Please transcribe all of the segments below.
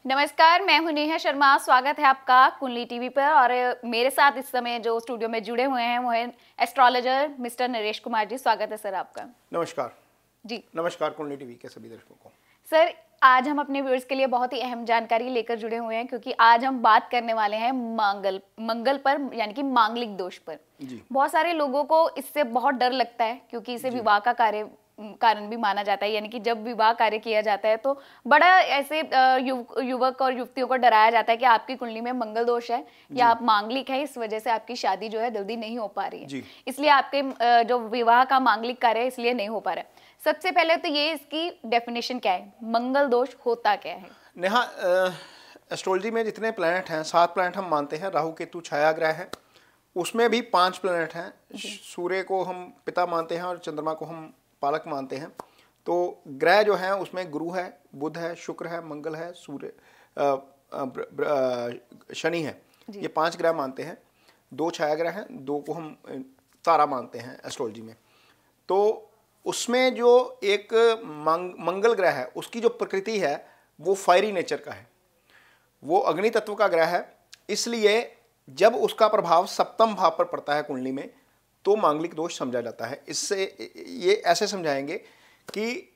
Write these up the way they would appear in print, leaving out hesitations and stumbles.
नमस्कार, मैं हूं नेहा शर्मा। स्वागत है आपका कुंडली टीवी पर। और मेरे साथ इस समय जो स्टूडियो में जुड़े हुए हैं वो है एस्ट्रोलॉजर मिस्टर नरेश कुमार जी। स्वागत है सर आपका। नमस्कार जी। नमस्कार कुंडली टीवी के सभी दर्शकों को। सर, आज हम अपने व्यूअर्स के लिए बहुत ही अहम जानकारी लेकर जुड़े हुए हैं, क्योंकि आज हम बात करने वाले हैं मंगल पर, यानी कि मांगलिक दोष पर। बहुत सारे लोगों को इससे बहुत डर लगता है, क्योंकि इसे विवाह का कारण भी माना जाता है। यानी कि जब विवाह कार्य किया जाता है तो बड़ा ऐसे युवक और युवतियों को डराया जाता है कि आपकी कुंडली में मंगल दोष है या आप मांगलिक है, इस वजह से आपकी शादी जो है जल्दी नहीं हो पा रही है, इसलिए आपके जो विवाह का मांगलिक कार्य है इसलिए नहीं हो पा रहा है। सबसे पहले तो ये इसकी डेफिनेशन क्या है, मंगल दोष होता क्या है? नेहा, एस्ट्रोलॉजी में जितने प्लैनेट हैं 7 प्लैनेट हम मानते हैं। राहु केतु छाया ग्रह है, उसमें भी 5 प्लैनेट हैं। सूर्य को हम पिता मानते हैं और चंद्रमा को हम पालक मानते हैं। तो ग्रह जो हैं उसमें गुरु है, बुध है, शुक्र है, मंगल है, सूर्य शनि है। ये 5 ग्रह मानते हैं। 2 छाया ग्रह हैं, 2 को हम तारा मानते हैं एस्ट्रोलॉजी में। तो उसमें जो एक मंगल ग्रह है उसकी जो प्रकृति है वो फायरी नेचर का है, वो अग्नि तत्व का ग्रह है। इसलिए जब उसका प्रभाव सप्तम भाव पर पड़ता है कुंडली में तो मांगलिक दोष समझा जाता है। इससे ये ऐसे समझाएंगे कि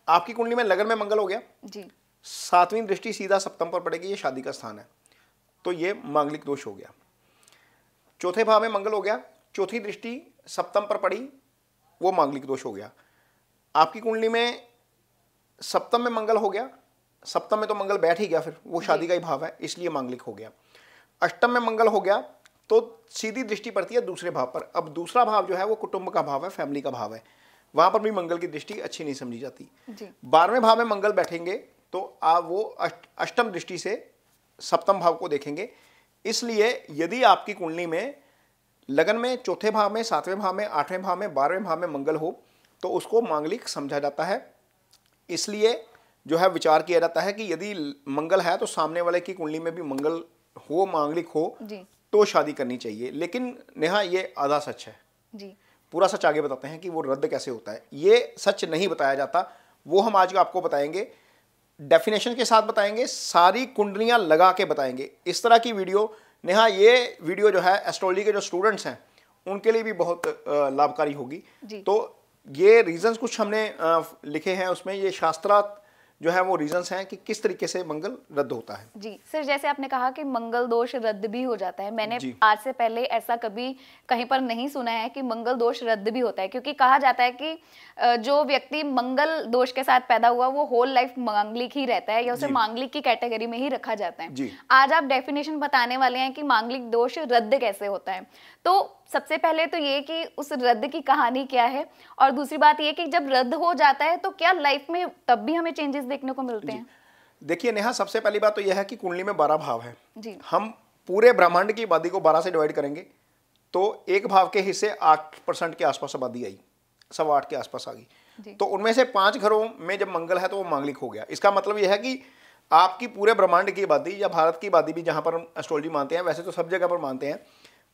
आपकी कुंडली में लगन में मंगल हो गया जी, 7वीं दृष्टि सीधा सप्तम पर पड़ेगी, ये शादी का स्थान है, तो ये मांगलिक दोष हो गया। चौथे भाव में मंगल हो गया, चौथी दृष्टि सप्तम पर पड़ी, वो मांगलिक दोष हो गया। आपकी कुंडली में सप्तम में मंगल हो गया, सप्तम में तो मंगल बैठ ही गया, फिर वो शादी का ही भाव है, इसलिए मांगलिक हो गया। अष्टम में मंगल हो गया तो सीधी दृष्टि पड़ती है दूसरे भाव पर। अब दूसरा भाव जो है वो कुटुंब का भाव है, फैमिली का भाव है, वहां पर भी मंगल की दृष्टि अच्छी नहीं समझी जाती। 12वें भाव में मंगल बैठेंगे तो आप वो अष्टम दृष्टि से सप्तम भाव को देखेंगे। इसलिए यदि आपकी कुंडली में लगन में चौथे भाव में, 7वें भाव में, 8वें भाव में, 12वें भाव में मंगल हो तो उसको मांगलिक समझा जाता है। इसलिए जो है विचार किया जाता है कि यदि मंगल है तो सामने वाले की कुंडली में भी मंगल हो, मांगलिक हो तो शादी करनी चाहिए। लेकिन नेहा ये आधा सच है जी। पूरा सच आगे बताते हैं कि वो रद्द कैसे होता है। ये सच नहीं बताया जाता, वो हम आज आपको बताएंगे, डेफिनेशन के साथ बताएंगे, सारी कुंडलियां लगा के बताएंगे। इस तरह की वीडियो नेहा, ये वीडियो जो है एस्ट्रोलॉजी के जो स्टूडेंट्स हैं उनके लिए भी बहुत लाभकारी होगी। तो ये रीजंस कुछ हमने लिखे हैं उसमें, ये शास्त्रार्थ जो है वो रीजंस हैं कि किस तरीके से मंगल रद्द होता है। जी सर, जैसे आपने कहा कि मंगल दोष रद्द भी हो जाता है, मैंने आज से पहले ऐसा कभी कहीं पर नहीं सुना है कि मंगल दोष रद्द भी होता है, क्योंकि कहा जाता है कि जो व्यक्ति मंगल दोष के साथ पैदा हुआ वो होल लाइफ मांगलिक ही रहता है, या उसे मांगलिक की कैटेगरी में ही रखा जाता है। आज आप डेफिनेशन बताने वाले हैं कि मांगलिक दोष रद्द कैसे होता है। तो सबसे पहले तो ये कि उस रद्द की कहानी क्या है, और दूसरी बात ये कि जब रद्द हो जाता है तो क्या लाइफ में तब भी हमें चेंजेस देखने को मिलते हैं? देखिए नेहा, सबसे पहली बात तो यह है कि कुंडली में 12 भाव है जी। हम पूरे ब्रह्मांड की आबादी को 12 से डिवाइड करेंगे तो एक भाव के हिस्से 8% के आसपास आबादी आई, 8.25 के आसपास आ गई। तो उनमें से 5 घरों में जब मंगल है तो वो मांगलिक हो गया। इसका मतलब यह है कि आपकी पूरे ब्रह्मांड की आबादी या भारत की आबादी भी, जहां पर हम एस्ट्रोलॉजी मानते हैं, वैसे तो सब जगह पर मानते हैं,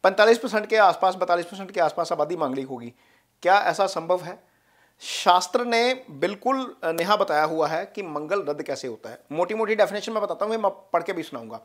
45% के आसपास, 42% के आसपास आबादी मांगलिक होगी। क्या ऐसा संभव है? शास्त्र ने बिल्कुल नेहा बताया हुआ है कि मंगल रद्द कैसे होता है। मोटी मोटी डेफिनेशन मैं बताता हूँ, मैं पढ़ के भी सुनाऊंगा।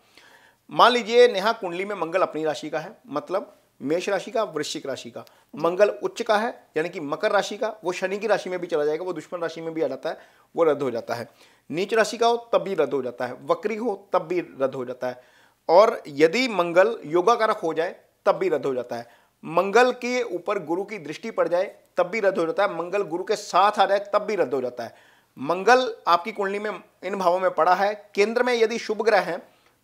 मान लीजिए नेहा, कुंडली में मंगल अपनी राशि का है, मतलब मेष राशि का, वृश्चिक राशि का। मंगल उच्च का है यानी कि मकर राशि का, वो शनि की राशि में भी चला जाएगा, वो दुश्मन राशि में भी आ जाता है, वो रद्द हो जाता है। नीच राशि का हो तब भी रद्द हो जाता है, वक्री हो तब भी रद्द हो जाता है, और यदि मंगल योगा कारक हो जाए तब भी रद्द हो जाता है। मंगल के ऊपर गुरु की दृष्टि पड़ जाए तब भी रद्द हो जाता है। मंगल गुरु के साथ आ जाए तब भी रद्द हो जाता है। मंगल आपकी कुंडली में इन भावों में पड़ा है, केंद्र में यदि शुभ ग्रह है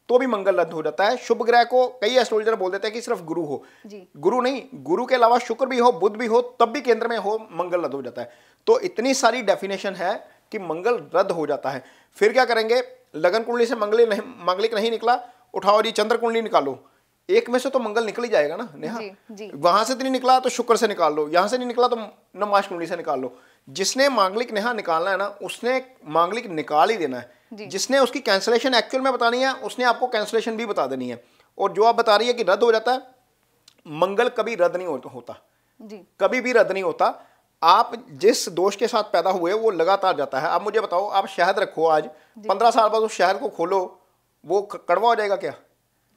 तो भी मंगल रद्द हो जाता है। शुभ ग्रह को कई एस्ट्रोलॉजर बोल देते हैं कि सिर्फ गुरु हो जी। गुरु नहीं, गुरु के अलावा शुक्र भी हो, बुध भी हो, तब भी केंद्र में हो मंगल रद्द हो जाता है। तो इतनी सारी डेफिनेशन है कि मंगल रद्द हो जाता है। फिर क्या करेंगे? लगन कुंडली से मांगलिक नहीं निकला, उठाओ जी चंद्र कुंडली निकालो, एक में से तो मंगल निकल ही जाएगा ना नेहा। वहां से तो नहीं निकला तो शुक्र से निकाल लो, यहां से नहीं निकला तो नमाश कुंडली से निकाल लो। जिसने मांगलिक नेहा निकालना है ना, उसने मांगलिक निकाल ही देना है। जिसने उसकी कैंसलेशन एक्चुअल में बतानी है उसने आपको कैंसलेशन भी बता देनी है। और जो आप बता रही है कि रद्द हो जाता है, मंगल कभी रद्द नहीं होता जी। कभी भी रद्द नहीं होता। आप जिस दोष के साथ पैदा हुए वो लगातार जाता है। आप मुझे बताओ, आप शहद रखो आज, 15 साल बाद उस शहद को खोलो, वो कड़वा हो जाएगा क्या?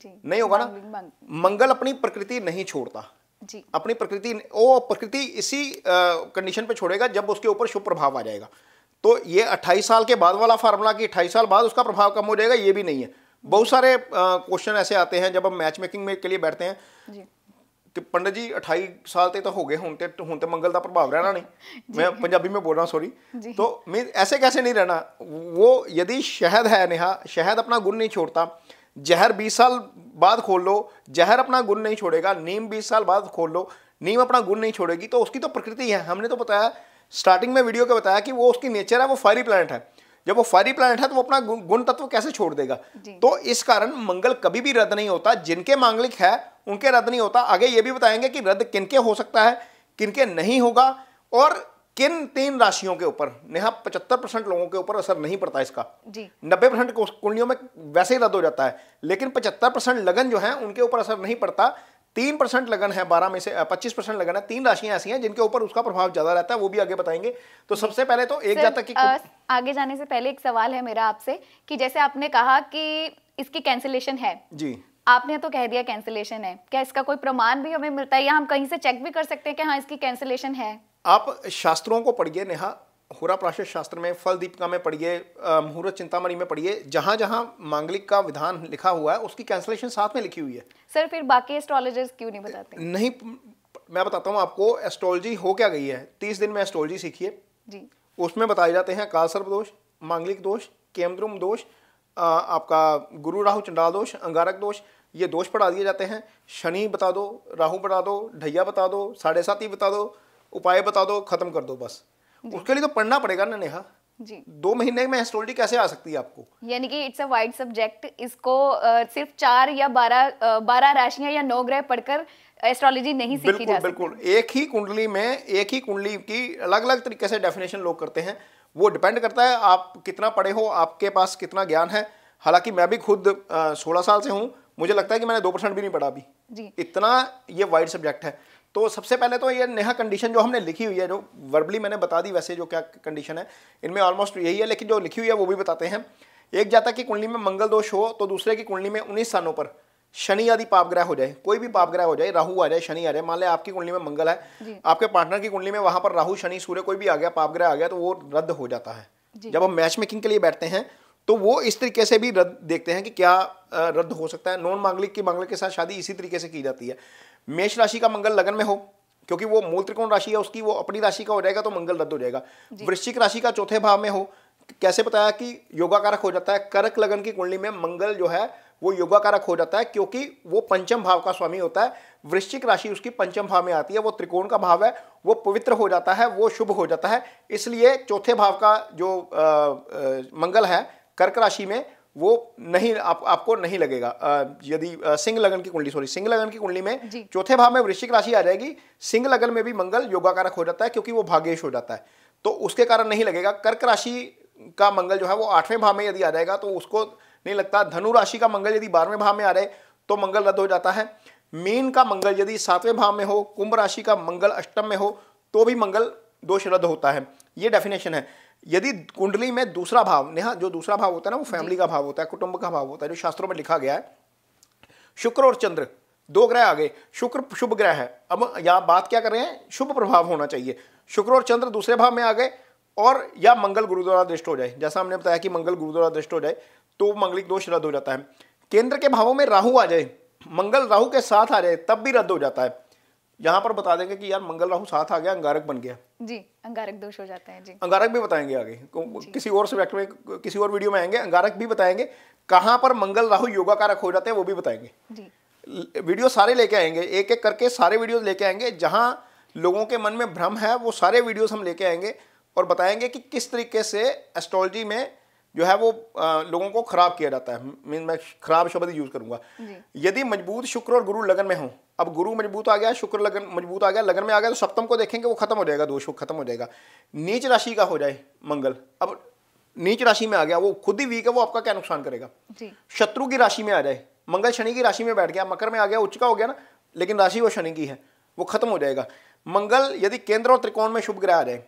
नहीं होगा ना। मंगल अपनी प्रकृति नहीं छोड़ता जी। अपनी प्रकृति, वो प्रकृति इसी कंडीशन पे छोड़ेगा जब उसके ऊपर शुभ प्रभाव आ जाएगा। तो ये 28 साल के बाद वाला फार्मूला कि 28 साल बाद उसका प्रभाव कम हो जाएगा, ये भी नहीं है। बहुत सारे क्वेश्चन ऐसे आते हैं जब हम मैच मेकिंग में के लिए बैठते हैं जी। कि पंडित जी 28 साल तो हो गए, हुण ते मंगल का प्रभाव रहना नहीं। मैं पंजाबी में बोल रहा हूँ, सॉरी। तो मीन ऐसे कैसे नहीं रहना? वो यदि शहद है नेहा, शहद अपना गुण नहीं छोड़ता। जहर 20 साल बाद खोल लो, जहर अपना गुण नहीं छोड़ेगा। नीम 20 साल बाद खोल लो, नीम अपना गुण नहीं छोड़ेगी। तो उसकी तो प्रकृति है। हमने तो बताया स्टार्टिंग में वीडियो के बताया कि वो उसकी नेचर है, वो फायरी प्लैनेट है। जब वो फायरी प्लैनेट है तो वो अपना गुण तत्व कैसे छोड़ देगा? तो इस कारण मंगल कभी भी रद्द नहीं होता। जिनके मांगलिक है उनके रद्द नहीं होता। आगे ये भी बताएंगे कि रद्द किनके हो सकता है, किनके नहीं होगा, और किन 3 राशियों के ऊपर। नेहा 75% लोगों के ऊपर असर नहीं पड़ता इसका जी। 90% कुंडलियों में वैसे ही रद्द हो जाता है, लेकिन 75% लगन जो है उनके ऊपर असर नहीं पड़ता। 3% लगन है, 12 में से 25% लगन है। 3 राशियां ऐसी हैं जिनके ऊपर उसका प्रभाव ज्यादा रहता है, वो भी आगे बताएंगे। तो सबसे पहले तो एक जातक की आगे जाने से पहले एक सवाल है मेरा आपसे कि जैसे आपने कहा कि इसकी कैंसिलेशन है जी, आपने तो कह दिया कैंसिलेशन है, क्या इसका कोई प्रमाण भी हमें मिलता है या हम कहीं से चेक भी कर सकते हैं कि हाँ इसकी कैंसिलेशन है? आप शास्त्रों को पढ़िए नेहा, होरा प्राशर शास्त्र में, फल दीपिका में पढ़िए, मुहूर्त चिंतामणि में पढ़िए, जहां जहां मांगलिक का विधान लिखा हुआ है उसकी कैंसिलेशन साथ में लिखी हुई है। सर फिर बाकी एस्ट्रोलॉजर्स क्यों नहीं बताते? नहीं, मैं बताता हूं आपको। एस्ट्रोलॉजी हो क्या गई है, 30 दिन में एस्ट्रोलॉजी सीखिए जी। उसमें बताए जाते हैं काल सर्प दोष, मांगलिक दोष, केमद्रुम दोष, आपका गुरु राहु चंडाल दोष, अंगारक दोष, ये दोष पढ़ा दिए जाते हैं। शनि बता दो, राहु बता दो, ढैया बता दो, 7.5 बता दो, उपाय बता दो, खत्म कर दो बस। उसके लिए तो पढ़ना पड़ेगा ना नेहा जी। 2 महीने में एस्ट्रोलॉजी कैसे आ सकती है आपको? यानी कि इट्स अ वाइड सब्जेक्ट। इसको सिर्फ 4 या 12 राशियां या 9 ग्रह पढ़कर एस्ट्रोलॉजी नहीं सीखी जा सकती। बिल्कुल, एक ही कुंडली में एक ही कुंडली की अलग अलग तरीके से डेफिनेशन लोग करते हैं। वो डिपेंड करता है आप कितना पढ़े हो, आपके पास कितना ज्ञान है। हालांकि मैं भी खुद 16 साल से हूँ, मुझे लगता है कि मैंने 2% भी नहीं पढ़ा अभी जी। इतना ये वाइड सब्जेक्ट है। तो सबसे पहले तो ये नेहा कंडीशन जो हमने लिखी हुई है, जो वर्बली मैंने बता दी, वैसे जो क्या कंडीशन है इनमें ऑलमोस्ट यही है, लेकिन जो लिखी हुई है वो भी बताते हैं। एक जातक की कुंडली में मंगल दोष हो तो दूसरे की कुंडली में 19 स्थानों पर शनि आदि पाप ग्रह हो जाए, कोई भी पाप ग्रह हो जाए, राहु आ जाए, शनि आ जाए। मान ले आपकी कुंडली में मंगल है, आपके पार्टनर की कुंडली में वहां पर राहु, शनि, सूर्य कोई भी आ गया, पाप ग्रह आ गया, तो वो रद्द हो जाता है। जब हम मैच मेकिंग के लिए बैठते हैं तो वो इस तरीके से भी रद्द देखते हैं कि क्या रद्द हो सकता है। नॉन मांगलिक की मांगलिक के साथ शादी इसी तरीके से की जाती है। मेष राशि का मंगल लगन में हो, क्योंकि वो मूल त्रिकोण राशि है उसकी, वो अपनी राशि का हो जाएगा तो मंगल रद्द हो जाएगा। वृश्चिक राशि का चौथे भाव में हो, कैसे बताया कि योगाकारक हो जाता है। कर्क लगन की कुंडली में मंगल जो है वो योगाकारक हो जाता है, क्योंकि वो पंचम भाव का स्वामी होता है। वृश्चिक राशि उसकी पंचम भाव में आती है, वो त्रिकोण का भाव है, वो पवित्र हो जाता है, वो शुभ हो जाता है। इसलिए चौथे भाव का जो मंगल है कर्क राशि में, वो नहीं आपको नहीं लगेगा। यदि सिंह लगन की कुंडली, सिंह लगन की कुंडली में चौथे भाव में वृश्चिक राशि आ जाएगी, सिंह लगन में भी मंगल योगाकारक हो जाता है, क्योंकि वो भाग्येश हो जाता है, तो उसके कारण नहीं लगेगा। कर्क राशि का मंगल जो है वो 8वें भाव में यदि आ जाएगा तो उसको नहीं लगता। धनु राशि का मंगल यदि 12वें भाव में आ रहे तो मंगल रद्द हो जाता है। मीन का मंगल यदि 7वें भाव में हो, कुंभ राशि का मंगल 8म में हो तो भी मंगल दोष रद्द होता है। ये डेफिनेशन है। यदि कुंडली में दूसरा भाव, नेहा जो दूसरा भाव होता है ना वो फैमिली का भाव होता है, कुटुंब का भाव होता है, जो शास्त्रों में लिखा गया है। शुक्र और चंद्र 2 ग्रह आ गए, शुक्र शुभ ग्रह है। अब यहाँ बात क्या कर रहे हैं, शुभ प्रभाव होना चाहिए। शुक्र और चंद्र दूसरे भाव में आ गए, और या मंगल गुरु द्वारा दृष्ट हो जाए, जैसा हमने बताया कि मंगल गुरु द्वारा दृष्ट हो जाए तो मंगलिक दोष रद्द हो जाता है। केंद्र के भावों में राहु आ जाए, मंगल राहु के साथ आ जाए तब भी रद्द हो जाता है। यहाँ पर बता देंगे कि यार मंगल राहु साथ आ गया, अंगारक बन गया जी, अंगारक दोष हो जाता है जी। अंगारक भी बताएंगे आगे, किसी और सब्जेक्ट में, किसी और वीडियो में आएंगे, अंगारक भी बताएंगे। कहाँ पर मंगल राहु योगाकारक हो जाते हैं वो भी बताएंगे जी। वीडियो सारे लेके आएंगे, एक एक करके सारे वीडियो लेके आएंगे। जहाँ लोगों के मन में भ्रम है वो सारे वीडियोस हम लेके आएंगे और बताएंगे कि किस तरीके से एस्ट्रोलॉजी में जो है वो लोगों को खराब किया जाता है। मैं खराब शब्द यूज करूंगा। यदि मजबूत शुक्र और गुरु लगन में हो, अब गुरु मजबूत आ गया, शुक्र लगन मजबूत आ गया, लगन में आ गया, तो सप्तम को देखेंगे वो खत्म हो जाएगा, दोष खत्म हो जाएगा। नीच राशि का हो जाए मंगल, अब नीच राशि में आ गया, वो खुद ही वीक है, वो आपका क्या नुकसान करेगा। शत्रु की राशि में आ जाए, मंगल शनि की राशि में बैठ गया, मकर में आ गया, उच्च का हो गया ना, लेकिन राशि वो शनि की है, वो खत्म हो जाएगा। मंगल यदि केंद्र और त्रिकोण में शुभ ग्रह आ जाए,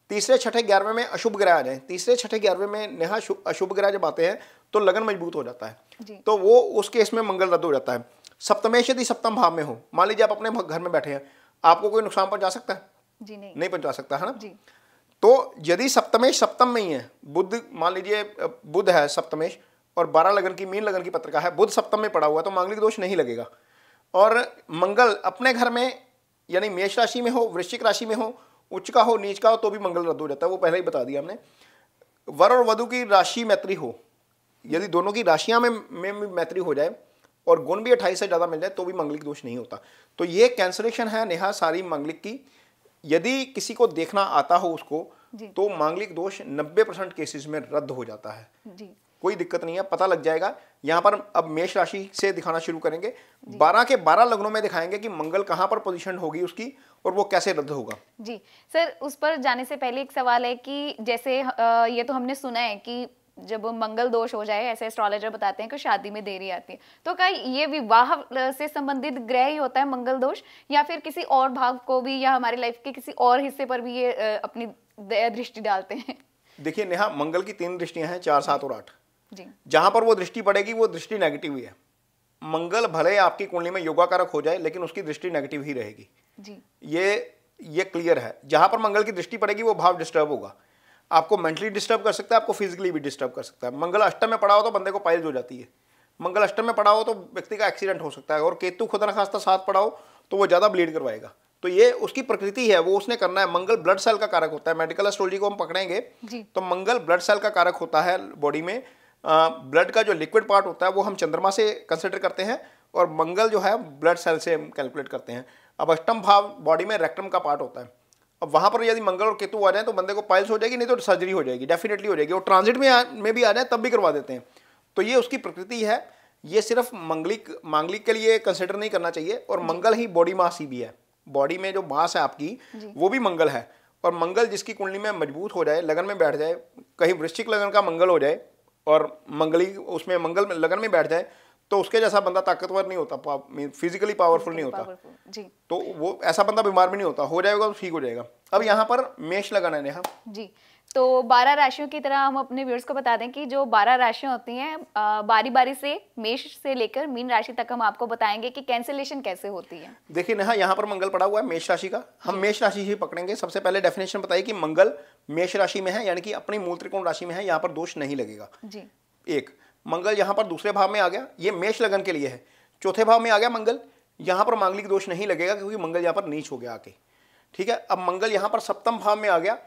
तीसरे छठे 11वें में अशुभ ग्रह आ जाए, तीसरे छठे 11वें में नेहा अशुभ ग्रह जब आते हैं तो लगन मजबूत हो जाता है, तो वो उस केस में मंगल रद्द हो जाता है। सप्तमेश यदि सप्तम भाव में हो, मान लीजिए आप अपने घर में बैठे हैं, आपको कोई नुकसान पहुंचा सकता है? जी नहीं पहुंचा सकता है ना। तो यदि सप्तमेश सप्तम में ही है, बुध मान लीजिए बुध है सप्तमेश और 12 लगन की मीन लगन की पत्रिका है, बुध सप्तम में पड़ा हुआ तो मांगलिक दोष नहीं लगेगा। और मंगल अपने घर में यानी मेष राशि में हो, वृश्चिक राशि में हो, उच्च का हो, नीच का हो, तो भी मंगल रद्द हो जाता है, वो पहले ही बता दिया हमने। वर और वधु की राशि मैत्री हो, यदि दोनों की राशियां में मैत्री हो जाए और गुण भी 28 से ज़्यादा मिल जाए तो भी मांगलिक दोष नहीं होता। तो ये कैंसलेशन है नेहा सारी मांगलिक की। यदि किसी को देखना आता हो उसको तो मांगलिक दोष 90% केसेस में रद्द हो जाता है जी। कोई दिक्कत नहीं है, पता लग जाएगा। यहाँ पर अब मेष राशि से दिखाना शुरू करेंगे, 12 के 12 लग्नों में दिखाएंगे कि मंगल कहाँ पर पोजीशन होगी उसकी और वो कैसे रद्द होगा। जी सर, उस पर जाने से पहले एक सवाल है कि जैसे ये तो हमने सुना है कि जब मंगल दोष हो जाए, ऐसे एस्ट्रोलॉजर बताते हैं कि शादी में देरी आती है, तो क्या ये विवाह से संबंधित ग्रह ही होता है मंगल दोष, या फिर किसी और भाग को भी या हमारे लाइफ के किसी और हिस्से पर भी ये अपनी दृष्टि डालते हैं? देखिए नेहा, मंगल की 3 दृष्टियां हैं, 4, 7 और 8 जी। जहां पर वो दृष्टि पड़ेगी वो दृष्टि नेगेटिव ही है। मंगल भले आपकी कुंडली में योगाकारक हो जाए लेकिन उसकी दृष्टि नेगेटिव ही रहेगी जी। ये क्लियर है। जहां पर मंगल की दृष्टि पड़ेगी वो भाव डिस्टर्ब होगा, आपको मेंटली डिस्टर्ब कर सकता है, आपको फिजिकली भी डिस्टर्ब कर सकता है। मंगल अष्टम में पड़ा हो तो बंदे को पाइल्स हो जाती है, मंगल अष्टम में पड़ा हो तो व्यक्ति का एक्सीडेंट हो सकता है, और केतु खुदा न खास्ता 7 पड़ा हो तो वो ज़्यादा ब्लीड करवाएगा। तो ये उसकी प्रकृति है, वो उसने करना है। मंगल ब्लड सेल का कारक होता है, मेडिकल एस्ट्रोलॉजी को हम पकड़ेंगे तो मंगल ब्लड सेल का कारक होता है बॉडी में। ब्लड का जो लिक्विड पार्ट होता है वो हम चंद्रमा से कंसिडर करते हैं और मंगल जो है ब्लड सेल से हम कैलकुलेट करते हैं। अब अष्टम भाव बॉडी में रेक्टम का पार्ट होता है, अब वहाँ पर यदि मंगल और केतु आ जाए तो बंदे को पाइल्स हो जाएगी, नहीं तो सर्जरी हो जाएगी, डेफिनेटली हो जाएगी। और ट्रांजिट में भी आ जाए तब भी करवा देते हैं। तो ये उसकी प्रकृति है, ये सिर्फ मांगलिक के लिए कंसिडर नहीं करना चाहिए। और मंगल ही बॉडी मास ही भी है, बॉडी में जो मास है आपकी वो भी मंगल है। और मंगल जिसकी कुंडली में मजबूत हो जाए, लगन में बैठ जाए, कहीं वृश्चिक लगन का मंगल हो जाए और मंगली उसमें मंगल लगन में बैठ जाए तो उसके जैसा बंदा ताकतवर नहीं होता, फिजिकली पावरफुल नहीं होता जी। तो वो ऐसा बंदा बीमार भी नहीं होता, हो जाएगा तो ठीक हो जाएगा। अब यहाँ पर मेष लगन है नेहा जी। तो 12 राशियों की तरह हम अपने व्यूअर्स को बता दें कि जो 12 राशियां होती हैं, बारी बारी से मेष से लेकर मीन राशि तक हम आपको बताएंगे कि कैंसिलेशन कैसे होती है। देखिए नेहा, यहाँ पर मंगल पड़ा हुआ है मेष राशि का, हम मेष राशि ही पकड़ेंगे। सबसे पहले डेफिनेशन बताइए कि मंगल मेष राशि में है, यानी कि अपनी मूल त्रिकोण राशि में है, यहाँ पर दोष नहीं लगेगा जी। एक मंगल यहाँ पर दूसरे भाव में आ गया, ये मेष लगन के लिए है। चौथे भाव में आ गया मंगल, यहाँ पर मांगलिक दोष नहीं लगेगा क्योंकि मंगल यहाँ पर नीच हो गया आके, ठीक है। अब मंगल यहाँ पर सप्तम भाव में आ गया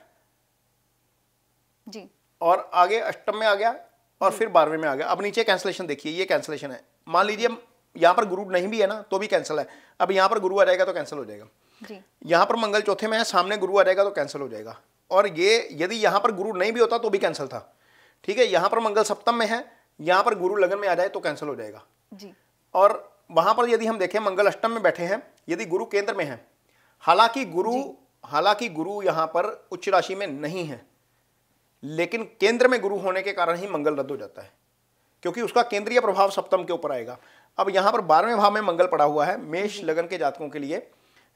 जी, और आगे अष्टम में आ गया और फिर 12वें में आ गया। अब नीचे कैंसलेशन देखिए, ये कैंसलेशन है। मान लीजिए यहाँ पर गुरु नहीं भी है ना तो भी कैंसिल है। अब यहाँ पर गुरु आ जाएगा तो कैंसिल हो जाएगा जी। यहाँ पर मंगल चौथे में है, सामने गुरु आ जाएगा तो कैंसिल हो जाएगा। और ये यदि यहाँ पर गुरु नहीं भी होता तो भी कैंसिल था, ठीक है। यहाँ पर मंगल सप्तम में है, यहाँ पर गुरु लगन में आ जाए तो कैंसिल हो जाएगा जी। और वहां पर यदि हम देखें मंगल अष्टम में बैठे हैं, यदि गुरु केंद्र में है, हालांकि गुरु यहाँ पर उच्च राशि में नहीं है, लेकिन केंद्र में गुरु होने के कारण ही मंगल रद्द हो जाता है क्योंकि उसका केंद्रीय प्रभाव सप्तम के ऊपर आएगा। अब यहाँ पर 12वें भाव में मंगल पड़ा हुआ है मेष लगन के जातकों के लिए।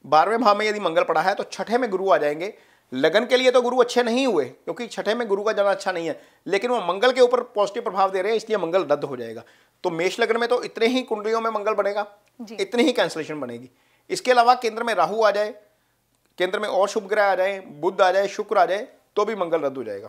12वें भाव में यदि मंगल पड़ा है तो छठे में गुरु आ जाएंगे। लगन के लिए तो गुरु अच्छे नहीं हुए क्योंकि छठे में गुरु का जाना अच्छा नहीं है, लेकिन वो मंगल के ऊपर पॉजिटिव प्रभाव दे रहे हैं, इसलिए मंगल रद्द हो जाएगा। तो मेष लगन में तो इतने ही कुंडलियों में मंगल बनेगा, इतनी ही कैंसलेशन बनेगी। इसके अलावा केंद्र में राहु आ जाए, केंद्र में और शुभ ग्रह आ जाए, बुध आ जाए, शुक्र आ जाए तो भी मंगल रद्द हो जाएगा।